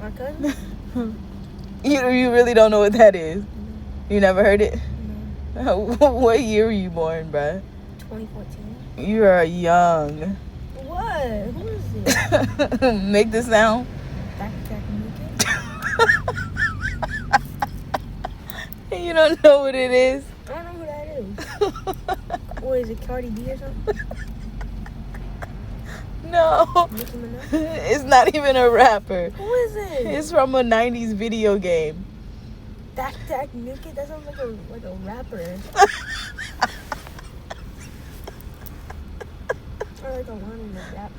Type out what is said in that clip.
My cousin? You really don't know what that is? No. You never heard it? No. What year were you born, bruh? 2014. You are young. What? Who is it? Make the sound. You don't know what it is? I don't know who that is. What is it, Cardi B or something? No. Nicki Minaj? It's not even a rapper. Who is it? It's from a 90s video game. Dak Nuki? That sounds like a rapper. Or like a one in the rap.